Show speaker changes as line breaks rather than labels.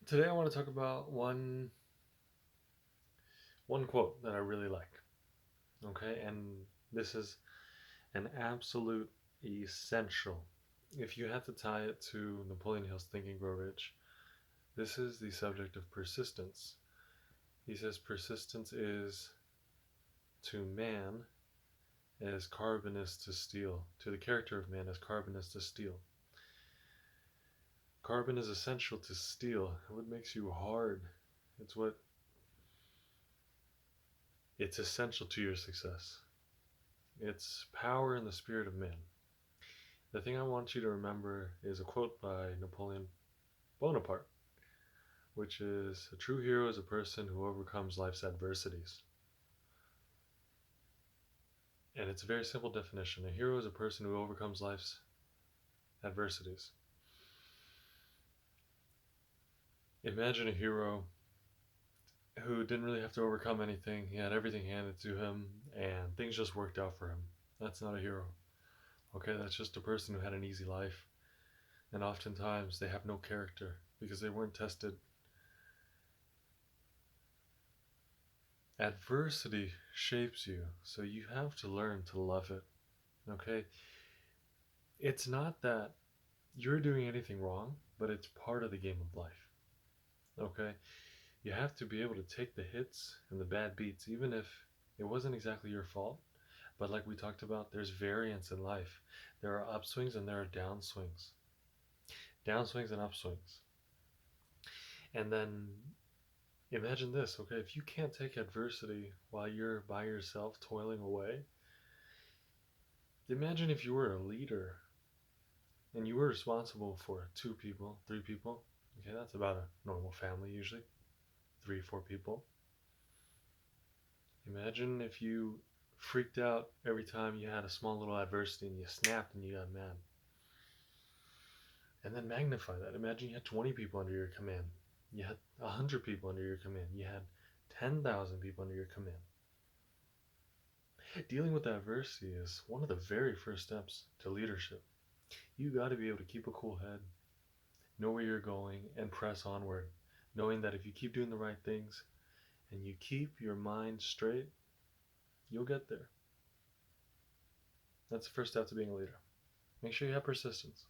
Today I want to talk about one quote that I really like. Okay, and this is an absolute essential. If you had to tie it to Napoleon Hill's Think and Grow Rich, this is the subject of persistence. He says persistence is to man as carbon is to steel, to the character of man as carbon is to steel. Carbon is essential to steel. What makes you hard? It's what it's essential to your success. It's power in the spirit of man. The thing I want you to remember is a quote by Napoleon Bonaparte, which is, a true hero is a person who overcomes life's adversities. And it's a very simple definition. A hero is a person who overcomes life's adversities. Imagine a hero who didn't really have to overcome anything. He had everything handed to him, and things just worked out for him. That's not a hero. Okay, that's just a person who had an easy life. And oftentimes they have no character because they weren't tested. Adversity shapes you, so you have to learn to love it. Okay? It's not that you're doing anything wrong, but it's part of the game of life. Okay? You have to be able to take the hits and the bad beats, even if it wasn't exactly your fault. But like we talked about, there's variance in life. There are upswings and there are downswings. Downswings and upswings. And then imagine this, okay? If you can't take adversity while you're by yourself toiling away, imagine if you were a leader and you were responsible for 2 people, 3 people. Okay, that's about a normal family usually. 3, 4 people. Imagine if you freaked out every time you had a small little adversity and you snapped and you got mad. And then magnify that. Imagine you had 20 people under your command. You had 100 people under your command. You had 10,000 people under your command. Dealing with adversity is one of the very first steps to leadership. You got to be able to keep a cool head, know where you're going, and press onward, knowing that if you keep doing the right things and you keep your mind straight, you'll get there. That's the first step to being a leader. Make sure you have persistence.